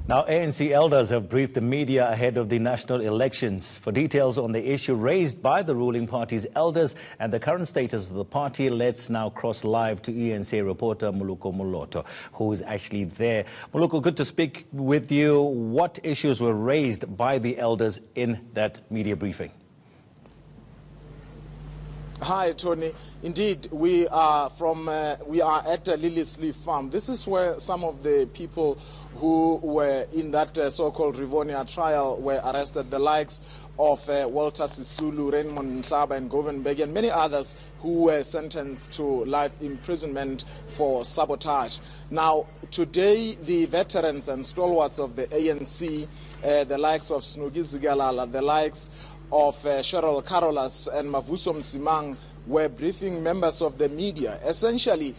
Now, ANC elders have briefed the media ahead of the national elections. For details on the issue raised by the ruling party's elders and the current status of the party, let's now cross live to eNCA reporter Moloko Moloto, who is actually there. Moloko, good to speak with you. What issues were raised by the elders in that media briefing? Hi, Tony. Indeed, we are at Lily's Leaf Farm. This is where some of the people who were in that so-called Rivonia trial were arrested, the likes of Walter Sisulu, Raymond Nhlaba and Govan Begi, and many others who were sentenced to life imprisonment for sabotage. Now, today, the veterans and stalwarts of the ANC, the likes of Snugi Zigalala, the likes of Cheryl Carolus and Mavuso Msimang were briefing members of the media, essentially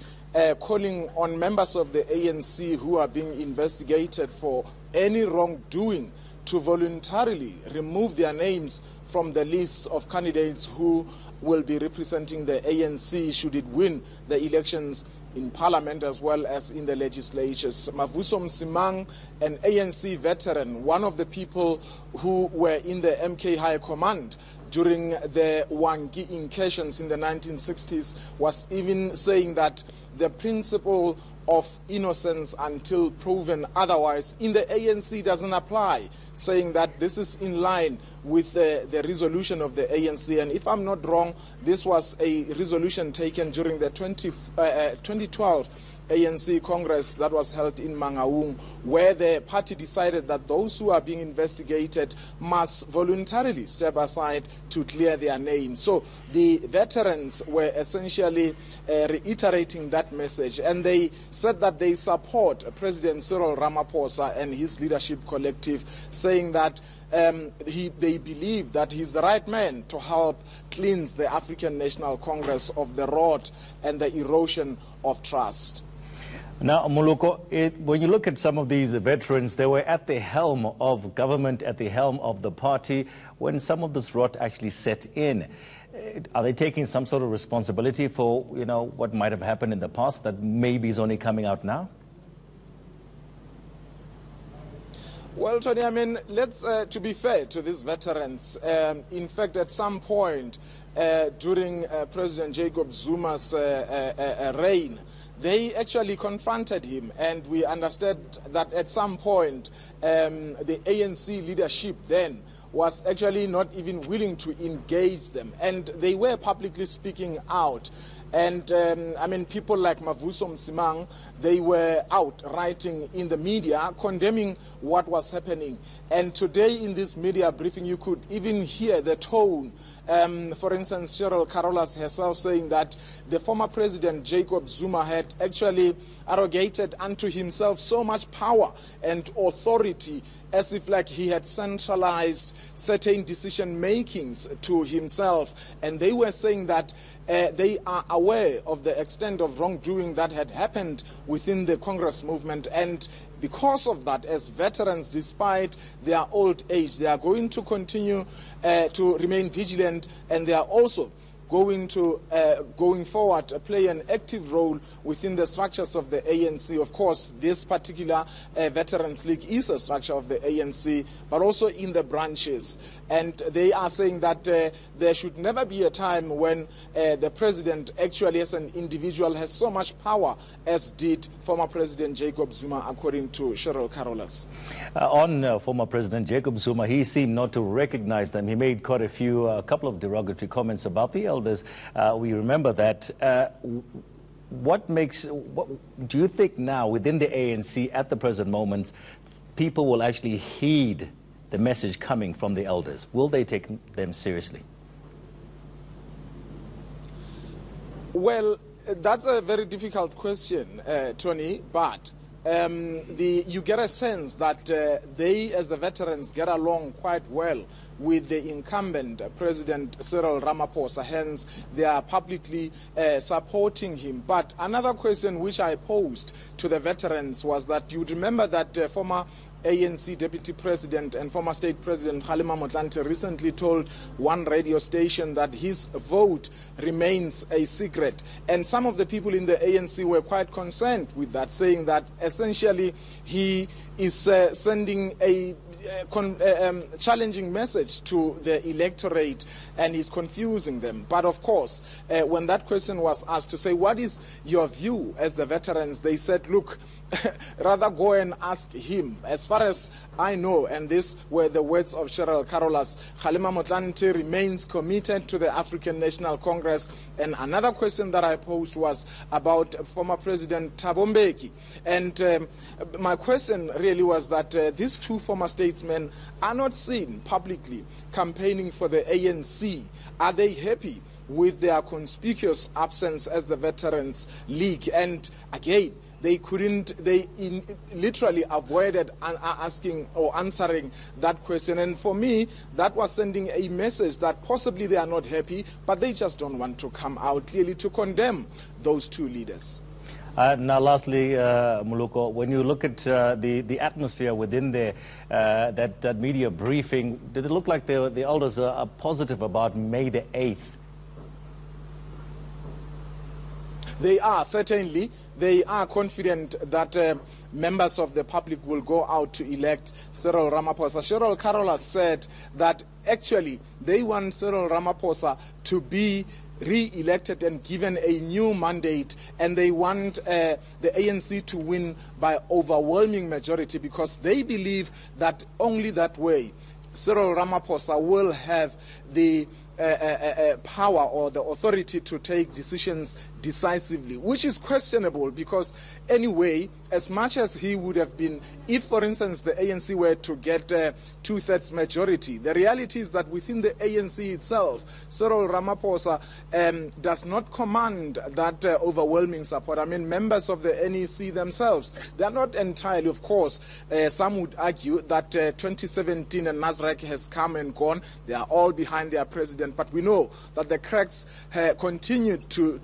calling on members of the ANC who are being investigated for any wrongdoing to voluntarily remove their names from the list of candidates who will be representing the ANC should it win the elections in Parliament as well as in the legislatures. Mavuso Msimang, an ANC veteran, one of the people who were in the MK High Command during the Wangi incursions in the 1960s, was even saying that the principle of innocence until proven otherwise in the ANC doesn't apply, saying that this is in line with the resolution of the ANC. And if I'm not wrong, this was a resolution taken during the 2012 ANC Congress that was held in Mangaung, where the party decided that those who are being investigated must voluntarily step aside to clear their names. So the veterans were essentially reiterating that message, and they said that they support President Cyril Ramaphosa and his leadership collective, saying that they believe that he's the right man to help cleanse the African National Congress of the rot and the erosion of trust. Now, Moloko, when you look at some of these veterans, they were at the helm of government, at the helm of the party, when some of this rot actually set in. Are they taking some sort of responsibility for, what might have happened in the past that maybe is only coming out now? Well, Tony, I mean, let's, to be fair to these veterans, in fact, at some point during President Jacob Zuma's reign, they actually confronted him, and we understood that at some point the ANC leadership then was actually not even willing to engage them, and they were publicly speaking out. And I mean, people like Mavuso Msimang, they were out writing in the media condemning what was happening. And today in this media briefing, you could even hear the tone. For instance, Cheryl Carolus herself saying that the former president Jacob Zuma had actually arrogated unto himself so much power and authority, as if like he had centralized certain decision makings to himself. And they were saying that they are aware of the extent of wrongdoing that had happened within the Congress movement, and because of that, as veterans, despite their old age, they are going to continue to remain vigilant, and they are also going to, going forward, play an active role within the structures of the ANC. Of course, this particular Veterans League is a structure of the ANC, but also in the branches. And they are saying that there should never be a time when the president actually as an individual has so much power as did former President Jacob Zuma, according to Cheryl Carolus. On former President Jacob Zuma, he seemed not to recognize them. He made quite a couple of derogatory comments about the elders. We remember that. What do you think now within the ANC at the present moment people will actually heed the message coming from the elders? Will they take them seriously? Well, that's a very difficult question, Tony, but you get a sense that they, as the veterans, get along quite well with the incumbent President Cyril Ramaphosa. Hence, they are publicly supporting him. But another question which I posed to the veterans was that you remember that former ANC Deputy President and former State President Kgalema Motlanthe recently told one radio station that his vote remains a secret. And some of the people in the ANC were quite concerned with that, saying that essentially he is sending a challenging message to the electorate and is confusing them. But of course, when that question was asked to say, what is your view as the veterans, they said, look, rather go and ask him. As far as I know, and these were the words of Cheryl Carolus, Kgalema Motlanthe remains committed to the African National Congress. And another question that I posed was about former President Thabo Mbeki. And my question really was that these two former statesmen are not seen publicly campaigning for the ANC. Are they happy with their conspicuous absence as the Veterans League? And again, they literally avoided asking or answering that question. And for me, that was sending a message that possibly they are not happy, but they just don't want to come out clearly to condemn those two leaders. Now, lastly, Moloko, when you look at the atmosphere within there, that media briefing, did it look like the elders are positive about May the 8th? They are, certainly. They are confident that members of the public will go out to elect Cyril Ramaphosa. Cheryl Carolus said that actually they want Cyril Ramaphosa to be re-elected and given a new mandate, and they want the ANC to win by overwhelming majority, because they believe that only that way Cyril Ramaphosa will have the power or the authority to take decisions decisively, which is questionable, because anyway, as much as he would have been, if for instance the ANC were to get two-thirds majority, the reality is that within the ANC itself, Cyril Ramaphosa does not command that overwhelming support. I mean, members of the NEC themselves, they are not entirely, of course, some would argue that 2017 and Nasrec has come and gone, they are all behind their president, but we know that the cracks continue to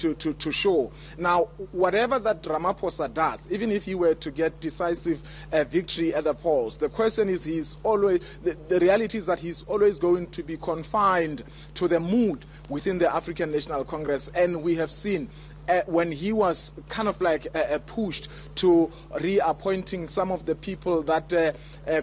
show. Now, whatever that Ramaphosa does, even if he were to get decisive victory at the polls, the question is the reality is that he's always going to be confined to the mood within the African National Congress. And we have seen when he was kind of like pushed to reappointing some of the people that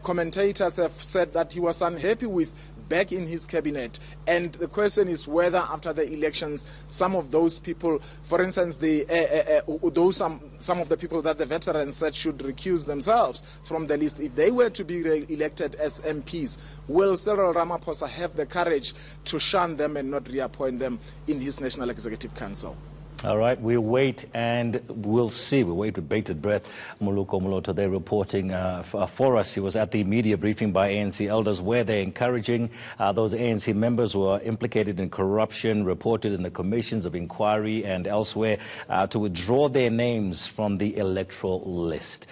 commentators have said that he was unhappy with back in his cabinet. And the question is whether after the elections some of those people, for instance some of the people that the veterans said should recuse themselves from the list, if they were to be elected as MPs, will Cyril Ramaphosa have the courage to shun them and not reappoint them in his National Executive Council? All right, we'll wait and we'll see. We'll wait with bated breath. Moloko Moloto, they're reporting for us. He was at the media briefing by ANC elders where they're encouraging those ANC members who are implicated in corruption, reported in the commissions of inquiry and elsewhere, to withdraw their names from the electoral list.